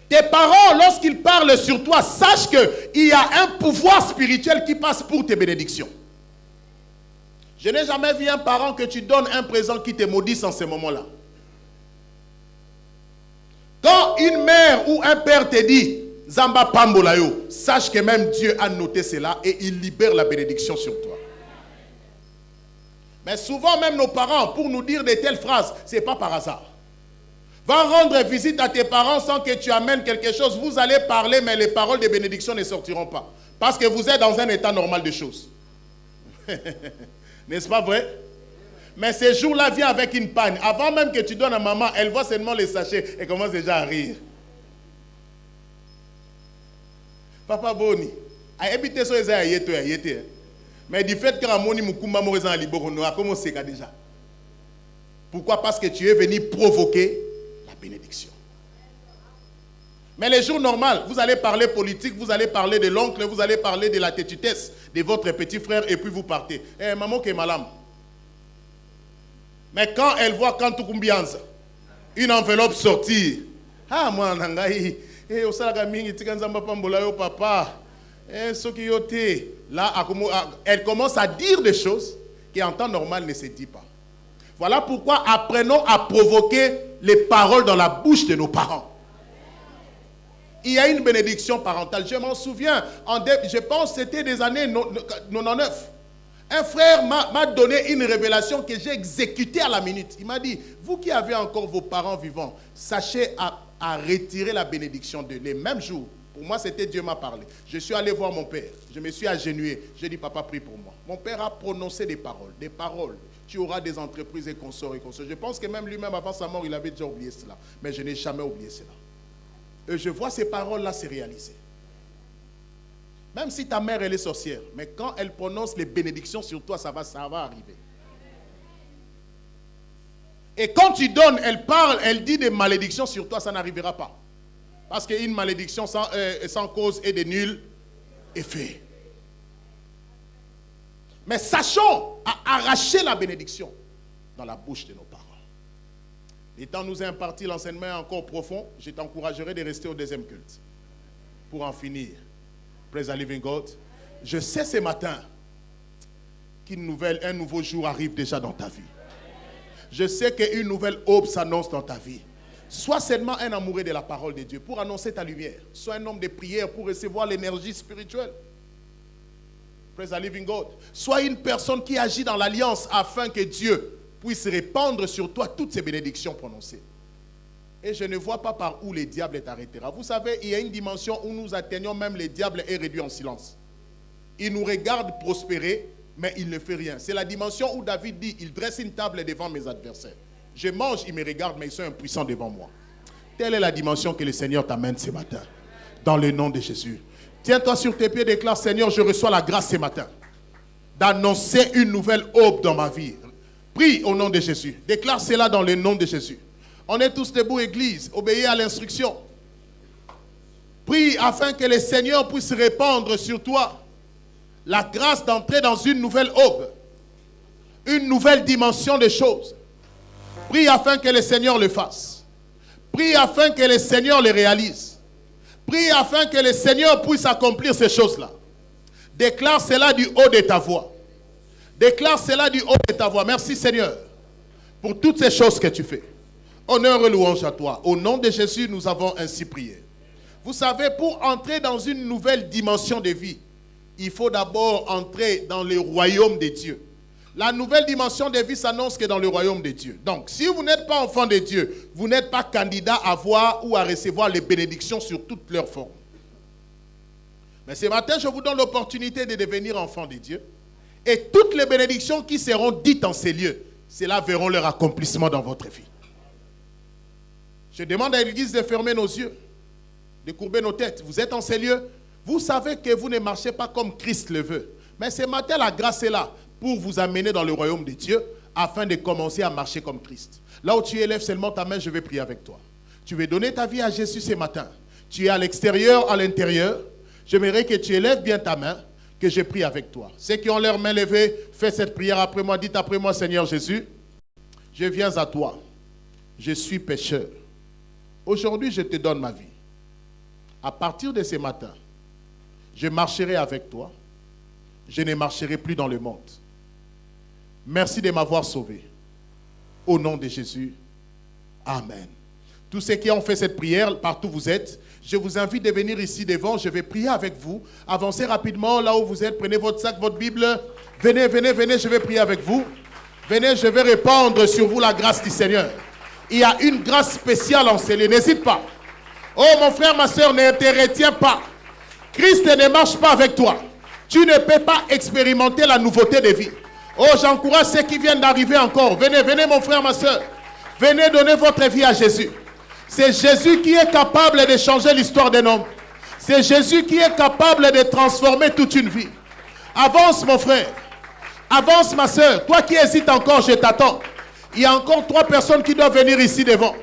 Tes parents, lorsqu'ils parlent sur toi, sache qu'il y a un pouvoir spirituel qui passe pour tes bénédictions. Je n'ai jamais vu un parent que tu donnes un présent qui te maudisse en ce moment-là. Quand une mère ou un père te dit Zamba Pambolayo, sache que même Dieu a noté cela et il libère la bénédiction sur toi. Mais souvent même nos parents, pour nous dire de telles phrases, ce n'est pas par hasard. Va rendre visite à tes parents sans que tu amènes quelque chose. Vous allez parler, mais les paroles de bénédiction ne sortiront pas. Parce que vous êtes dans un état normal de choses. N'est-ce pas vrai? Mais ces jours-là viennent avec une panne. Avant même que tu donnes à maman, elle voit seulement les sachets et commence déjà à rire. Papa Boni, habiter sur les ayétés. Mais du fait que Ramoni Moukoumba Morizan Aliborono a commencé déjà. Pourquoi? Parce que tu es venu provoquer la bénédiction. Mais les jours normaux, vous allez parler politique, vous allez parler de l'oncle, vous allez parler de la tétutesse de votre petit frère et puis vous partez. Eh, maman qui est malade. Mais quand elle voit quand tout combien une enveloppe sortir, ah moi nangai, au salagaming tikanzamba pambola yo papa, ce qui yoté, là elle commence à dire des choses qui en temps normal ne se dit pas. Voilà pourquoi apprenons à provoquer les paroles dans la bouche de nos parents. Il y a une bénédiction parentale. Je m'en souviens, je pense que c'était des années 99. Un frère m'a donné une révélation que j'ai exécutée à la minute. Il m'a dit, vous qui avez encore vos parents vivants, sachez à retirer la bénédiction d'eux. Les mêmes jours, pour moi c'était Dieu m'a parlé. Je suis allé voir mon père, je me suis agenouillé. J'ai dit, papa, prie pour moi. Mon père a prononcé des paroles. Tu auras des entreprises et consorts et consorts. Je pense que même lui-même, avant sa mort, il avait déjà oublié cela. Mais je n'ai jamais oublié cela. Et je vois ces paroles-là se réaliser. Même si ta mère, elle est sorcière, mais quand elle prononce les bénédictions sur toi, ça va arriver. Et quand tu donnes, elle parle, elle dit des malédictions sur toi, ça n'arrivera pas. Parce qu'une malédiction sans cause est de nul effet. Mais sachons à arracher la bénédiction dans la bouche de nos parents. Étant nous a imparti l'enseignement encore profond, je t'encouragerai de rester au deuxième culte. Pour en finir. Praise the living God. Je sais ce matin qu'un nouveau jour arrive déjà dans ta vie. Je sais qu'une nouvelle aube s'annonce dans ta vie. Sois seulement un amoureux de la parole de Dieu pour annoncer ta lumière. Sois un homme de prière pour recevoir l'énergie spirituelle. Praise the living God. Sois une personne qui agit dans l'alliance afin que Dieu puisse répandre sur toi toutes ces bénédictions prononcées. Et je ne vois pas par où le diable t'arrêtera. Vous savez, il y a une dimension où nous atteignons, même le diable est réduit en silence. Il nous regarde prospérer, mais il ne fait rien. C'est la dimension où David dit, il dresse une table devant mes adversaires. Je mange, ils me regardent, mais ils sont impuissants devant moi. Telle est la dimension que le Seigneur t'amène ce matin. Dans le nom de Jésus. Tiens-toi sur tes pieds, déclare, Seigneur, je reçois la grâce ce matin d'annoncer une nouvelle aube dans ma vie. Prie au nom de Jésus. Déclare cela dans le nom de Jésus. On est tous debout, Église. Obéis à l'instruction. Prie afin que le Seigneur puisse répandre sur toi la grâce d'entrer dans une nouvelle aube. Une nouvelle dimension des choses. Prie afin que le Seigneur le fasse. Prie afin que le Seigneur le réalise. Prie afin que le Seigneur puisse accomplir ces choses-là. Déclare cela du haut de ta voix. Déclare cela du haut de ta voix. Merci Seigneur pour toutes ces choses que tu fais. Honneur et louange à toi. Au nom de Jésus, nous avons ainsi prié. Vous savez, pour entrer dans une nouvelle dimension de vie, il faut d'abord entrer dans le royaume de Dieu. La nouvelle dimension de vie s'annonce que dans le royaume de Dieu. Donc, si vous n'êtes pas enfant de Dieu, vous n'êtes pas candidat à voir ou à recevoir les bénédictions sur toutes leurs formes. Mais ce matin, je vous donne l'opportunité de devenir enfant de Dieu. Et toutes les bénédictions qui seront dites en ces lieux, celles-là verront leur accomplissement dans votre vie. Je demande à l'Église de fermer nos yeux, de courber nos têtes. Vous êtes en ces lieux, vous savez que vous ne marchez pas comme Christ le veut. Mais ce matin, la grâce est là pour vous amener dans le royaume de Dieu afin de commencer à marcher comme Christ. Là où tu élèves seulement ta main, je vais prier avec toi. Tu veux donner ta vie à Jésus ce matin. Tu es à l'extérieur, à l'intérieur. J'aimerais que tu élèves bien ta main, que je prie avec toi. Ceux qui ont leurs mains levées, fais cette prière après moi. Dites après moi, Seigneur Jésus, je viens à toi. Je suis pécheur. Aujourd'hui, je te donne ma vie. À partir de ce matin, je marcherai avec toi. Je ne marcherai plus dans le monde. Merci de m'avoir sauvé. Au nom de Jésus. Amen. Tous ceux qui ont fait cette prière, partout où vous êtes, je vous invite de venir ici devant. Je vais prier avec vous. Avancez rapidement là où vous êtes. Prenez votre sac, votre Bible. Venez, venez, venez. Je vais prier avec vous. Venez, je vais répandre sur vous la grâce du Seigneur. Il y a une grâce spéciale en scellé. N'hésite pas. Oh, mon frère, ma soeur, ne te retiens pas. Christ ne marche pas avec toi. Tu ne peux pas expérimenter la nouveauté de vie. Oh, j'encourage ceux qui viennent d'arriver encore. Venez, venez mon frère, ma soeur. Venez donner votre vie à Jésus. C'est Jésus qui est capable de changer l'histoire d'un homme. C'est Jésus qui est capable de transformer toute une vie. Avance mon frère. Avance ma soeur. Toi qui hésites encore, je t'attends. Il y a encore 3 personnes qui doivent venir ici devant.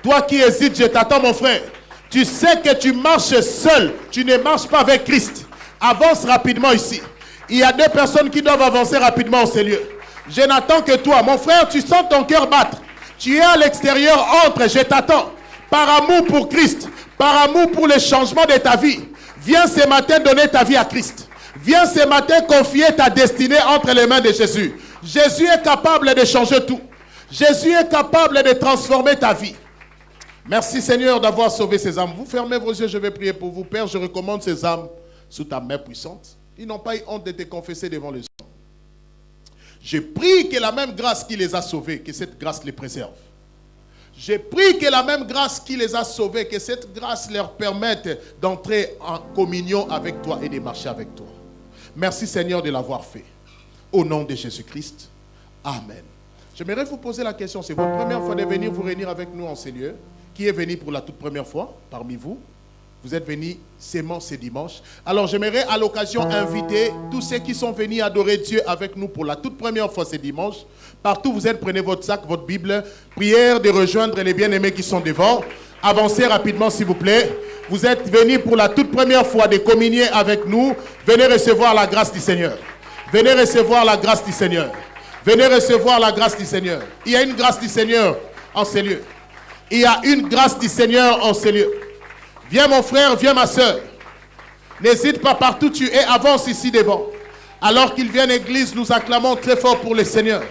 Toi qui hésites, je t'attends mon frère. Tu sais que tu marches seul. Tu ne marches pas avec Christ. Avance rapidement ici. Il y a 2 personnes qui doivent avancer rapidement en ces lieux. Je n'attends que toi. Mon frère, tu sens ton cœur battre. Tu es à l'extérieur, entre, je t'attends. Par amour pour Christ, par amour pour le changement de ta vie. Viens ce matin donner ta vie à Christ. Viens ce matin confier ta destinée entre les mains de Jésus. Jésus est capable de changer tout. Jésus est capable de transformer ta vie. Merci Seigneur d'avoir sauvé ces âmes. Vous fermez vos yeux, je vais prier pour vous. Père, je recommande ces âmes sous ta main puissante. Ils n'ont pas eu honte de te confesser devant les hommes. Je prie que la même grâce qui les a sauvés, que cette grâce les préserve. Je prie que la même grâce qui les a sauvés, que cette grâce leur permette d'entrer en communion avec toi et de marcher avec toi. Merci Seigneur de l'avoir fait. Au nom de Jésus-Christ. Amen. J'aimerais vous poser la question, c'est votre première fois de venir vous réunir avec nous en ces lieux? Qui est venu pour la toute première fois parmi vous? Vous êtes venus seulement ce dimanche. Alors j'aimerais à l'occasion inviter tous ceux qui sont venus adorer Dieu avec nous pour la toute première fois ce dimanche. Partout vous êtes, prenez votre sac, votre Bible. Prière de rejoindre les bien-aimés qui sont devant. Avancez rapidement s'il vous plaît. Vous êtes venus pour la toute première fois de communier avec nous. Venez recevoir la grâce du Seigneur. Venez recevoir la grâce du Seigneur. Venez recevoir la grâce du Seigneur. Il y a une grâce du Seigneur en ces lieux. Il y a une grâce du Seigneur en ces lieux. Viens mon frère, viens ma soeur. N'hésite pas, partout tu es, avance ici devant. Alors qu'ils viennent église, nous acclamons très fort pour le Seigneur.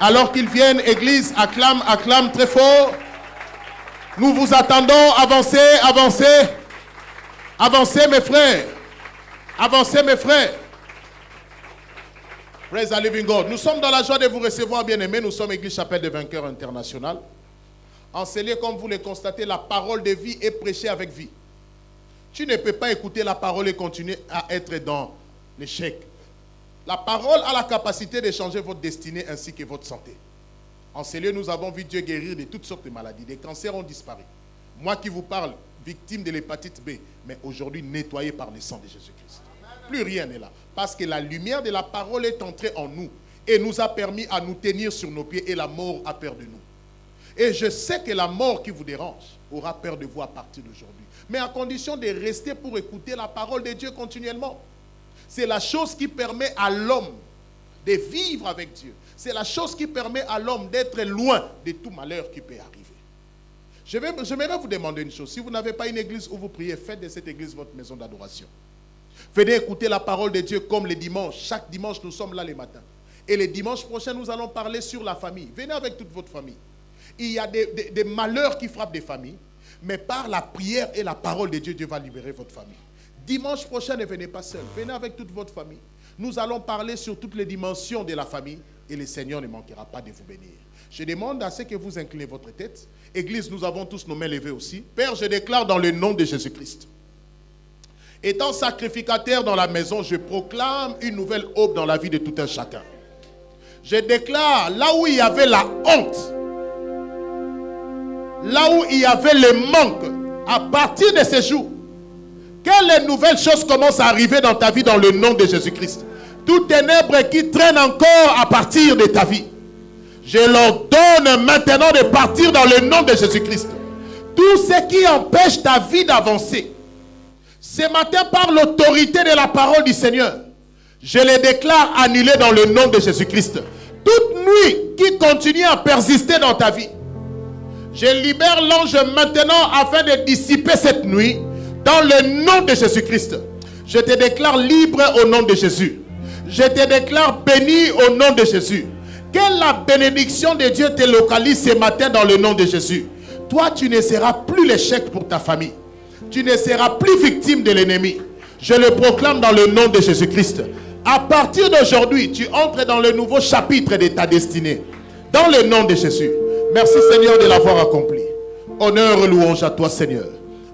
Alors qu'ils viennent église, acclame, acclame très fort. Nous vous attendons, avancez, avancez. Avancez mes frères. Avancez mes frères. Praise the living God. Nous sommes dans la joie de vous recevoir, bien-aimés. Nous sommes Église Chapelle des Vainqueurs International. En ces lieux, comme vous le constatez, la parole de vie est prêchée avec vie. Tu ne peux pas écouter la parole et continuer à être dans l'échec. La parole a la capacité de changer votre destinée ainsi que votre santé. En ces lieux, nous avons vu Dieu guérir de toutes sortes de maladies. Des cancers ont disparu. Moi qui vous parle, victime de l'hépatite B, mais aujourd'hui nettoyé par le sang de Jésus-Christ. Plus rien n'est là. Parce que la lumière de la parole est entrée en nous et nous a permis à nous tenir sur nos pieds et la mort a peur de nous. Et je sais que la mort qui vous dérange aura peur de vous à partir d'aujourd'hui. Mais à condition de rester pour écouter la parole de Dieu continuellement. C'est la chose qui permet à l'homme de vivre avec Dieu. C'est la chose qui permet à l'homme d'être loin de tout malheur qui peut arriver. J'aimerais vous demander une chose. Si vous n'avez pas une église où vous priez, faites de cette église votre maison d'adoration. Venez écouter la parole de Dieu comme les dimanches. Chaque dimanche, nous sommes là les matins. Et les dimanches prochains, nous allons parler sur la famille. Venez avec toute votre famille. Il y a des malheurs qui frappent des familles, mais par la prière et la parole de Dieu, Dieu va libérer votre famille. Dimanche prochain, ne venez pas seul, venez avec toute votre famille. Nous allons parler sur toutes les dimensions de la famille et le Seigneur ne manquera pas de vous bénir. Je demande à ceux que vous inclinez votre tête. Église, nous avons tous nos mains levées aussi. Père, je déclare dans le nom de Jésus-Christ. Étant sacrificateur dans la maison, je proclame une nouvelle aube dans la vie de tout un chacun. Je déclare, là où il y avait la honte, là où il y avait le manque, à partir de ce jour, quelles nouvelles choses commencent à arriver dans ta vie dans le nom de Jésus-Christ. Toute ténèbre qui traîne encore à partir de ta vie, je leur donne maintenant de partir dans le nom de Jésus-Christ. Tout ce qui empêche ta vie d'avancer, ce matin par l'autorité de la parole du Seigneur, je les déclare annulés dans le nom de Jésus-Christ. Toute nuit qui continue à persister dans ta vie, je libère l'ange maintenant afin de dissiper cette nuit dans le nom de Jésus-Christ. Je te déclare libre au nom de Jésus. Je te déclare béni au nom de Jésus. Que la bénédiction de Dieu te localise ce matin dans le nom de Jésus. Toi, tu ne seras plus l'échec pour ta famille. Tu ne seras plus victime de l'ennemi. Je le proclame dans le nom de Jésus-Christ. À partir d'aujourd'hui, tu entres dans le nouveau chapitre de ta destinée. Dans le nom de Jésus. Merci Seigneur de l'avoir accompli. Honneur et louange à toi Seigneur.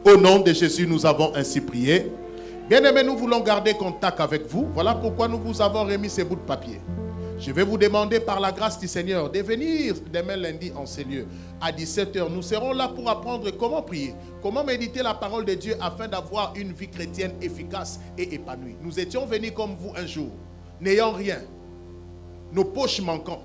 Au nom de Jésus, nous avons ainsi prié. Bien-aimés, nous voulons garder contact avec vous. Voilà pourquoi nous vous avons remis ces bouts de papier. Je vais vous demander par la grâce du Seigneur de venir demain lundi en ces lieux à 17h. Nous serons là pour apprendre comment prier, comment méditer la parole de Dieu afin d'avoir une vie chrétienne efficace et épanouie. Nous étions venus comme vous un jour, n'ayant rien, nos poches manquant.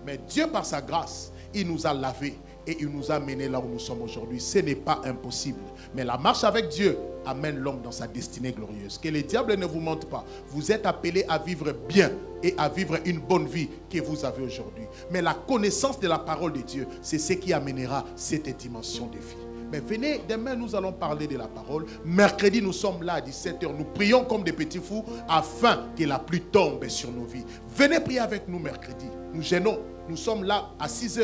Mais Dieu par sa grâce, il nous a lavés et il nous a menés là où nous sommes aujourd'hui. Ce n'est pas impossible. Mais la marche avec Dieu amène l'homme dans sa destinée glorieuse. Que le diable ne vous mente pas. Vous êtes appelés à vivre bien et à vivre une bonne vie que vous avez aujourd'hui. Mais la connaissance de la parole de Dieu, c'est ce qui amènera cette dimension de vie. Mais venez, demain nous allons parler de la parole. Mercredi, nous sommes là à 17h. Nous prions comme des petits fous afin que la pluie tombe sur nos vies. Venez prier avec nous mercredi. Nous gênons. Nous sommes là à 6h.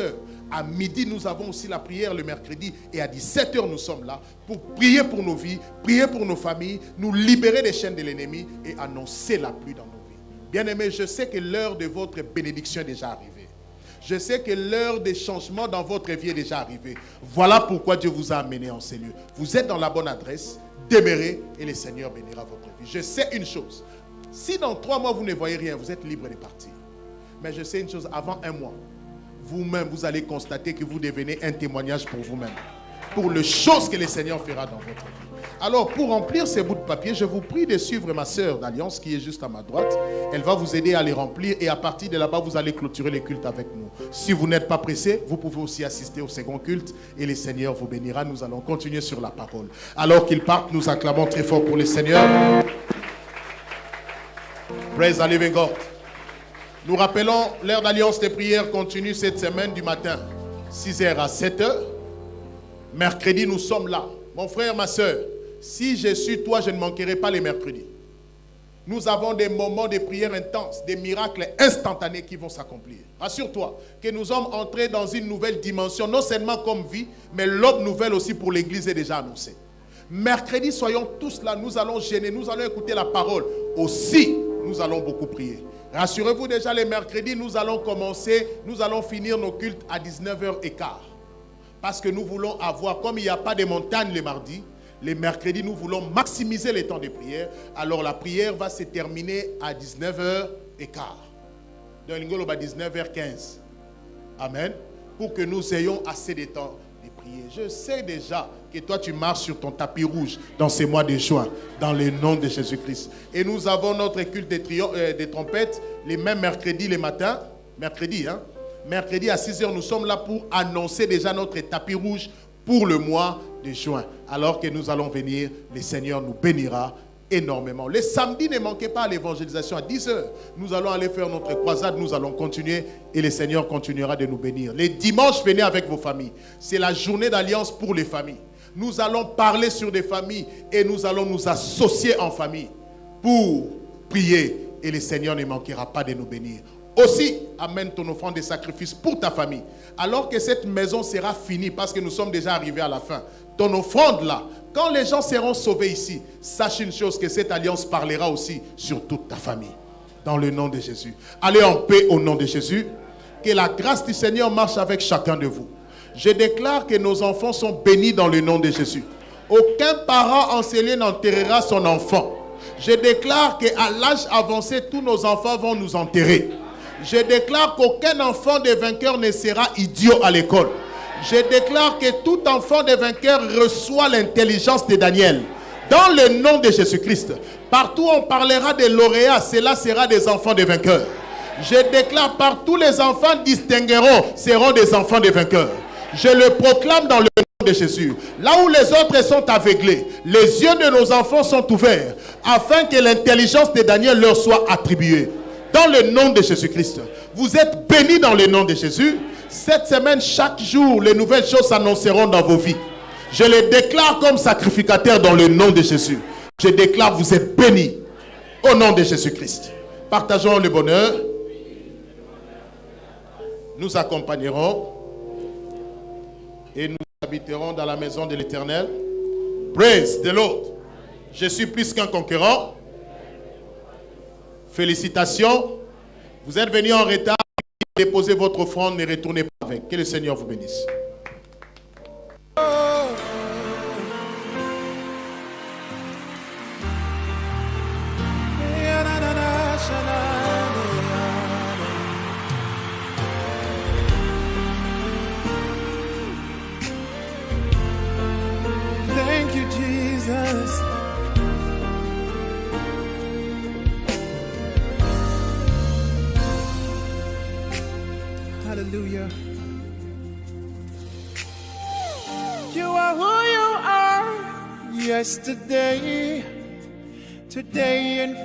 À midi, nous avons aussi la prière le mercredi. Et à 17h, nous sommes là pour prier pour nos vies, prier pour nos familles, nous libérer des chaînes de l'ennemi et annoncer la pluie dans nos vies. Bien-aimés, je sais que l'heure de votre bénédiction est déjà arrivée. Je sais que l'heure des changements dans votre vie est déjà arrivée. Voilà pourquoi Dieu vous a amené en ces lieux. Vous êtes dans la bonne adresse. Demeurez et le Seigneur bénira votre vie. Je sais une chose. Si dans 3 mois, vous ne voyez rien, vous êtes libre de partir. Mais je sais une chose, avant 1 mois, vous-même, vous allez constater que vous devenez un témoignage pour vous-même. Pour les choses que le Seigneur fera dans votre vie. Alors, pour remplir ces bouts de papier, je vous prie de suivre ma sœur d'Alliance qui est juste à ma droite. Elle va vous aider à les remplir et à partir de là-bas, vous allez clôturer les cultes avec nous. Si vous n'êtes pas pressé, vous pouvez aussi assister au second culte et le Seigneur vous bénira. Nous allons continuer sur la parole. Alors qu'ils partent, nous acclamons très fort pour le Seigneur. Praise the living God. Nous rappelons, l'heure d'alliance des prières continue cette semaine du matin, 6h à 7h. Mercredi, nous sommes là. Mon frère, ma soeur, si je suis toi, je ne manquerai pas les mercredis. Nous avons des moments de prière intenses, des miracles instantanés qui vont s'accomplir. Rassure-toi que nous sommes entrés dans une nouvelle dimension, non seulement comme vie, mais l'aube nouvelle aussi pour l'Église est déjà annoncée. Mercredi, soyons tous là, nous allons gêner, nous allons écouter la parole. Aussi, nous allons beaucoup prier. Rassurez-vous déjà, les mercredis, nous allons finir nos cultes à 19h15. Parce que nous voulons avoir, comme il n'y a pas de montagne les mardis, les mercredis, nous voulons maximiser les temps de prière. Alors la prière va se terminer à 19h15. Donc, à 19h15. Amen. Pour que nous ayons assez de temps de prier. Je sais déjà que toi, tu marches sur ton tapis rouge dans ces mois de juin, dans le nom de Jésus-Christ. Et nous avons notre culte des trompettes les mêmes mercredis les matins. Mercredi à 6h, nous sommes là pour annoncer déjà notre tapis rouge pour le mois de juin. Alors que nous allons venir, le Seigneur nous bénira énormément. Les samedis, ne manquez pas à l'évangélisation à 10h. Nous allons aller faire notre croisade, nous allons continuer et le Seigneur continuera de nous bénir. Les dimanches, venez avec vos familles. C'est la journée d'alliance pour les familles. Nous allons parler sur des familles et nous allons nous associer en famille pour prier et le Seigneur ne manquera pas de nous bénir. Aussi, amène ton offrande de sacrifice pour ta famille. Alors que cette maison sera finie parce que nous sommes déjà arrivés à la fin. Ton offrande là, quand les gens seront sauvés ici, sache une chose, que cette alliance parlera aussi sur toute ta famille. Dans le nom de Jésus. Allez en paix au nom de Jésus. Que la grâce du Seigneur marche avec chacun de vous. Je déclare que nos enfants sont bénis dans le nom de Jésus. Aucun parent encelé n'enterrera son enfant. Je déclare qu'à l'âge avancé, tous nos enfants vont nous enterrer. Je déclare qu'aucun enfant de vainqueur ne sera idiot à l'école. Je déclare que tout enfant de vainqueur reçoit l'intelligence de Daniel. Dans le nom de Jésus-Christ, partout où on parlera des lauréats, cela sera des enfants de vainqueurs. Je déclare partout les enfants distingueront, seront des enfants de vainqueurs. Je le proclame dans le nom de Jésus. Là où les autres sont aveuglés, les yeux de nos enfants sont ouverts, afin que l'intelligence de Daniel leur soit attribuée. Dans le nom de Jésus-Christ. Vous êtes bénis dans le nom de Jésus. Cette semaine, chaque jour, les nouvelles choses s'annonceront dans vos vies. Je les déclare comme sacrificateurs dans le nom de Jésus. Je déclare, vous êtes bénis au nom de Jésus-Christ. Partageons le bonheur. Nous accompagnerons et nous habiterons dans la maison de l'Éternel. Praise the Lord. Je suis plus qu'un conquérant. Félicitations. Vous êtes venus en retard. Déposez votre offrande, ne retournez pas avec. Que le Seigneur vous bénisse. Hallelujah. You are who you are yesterday, today, and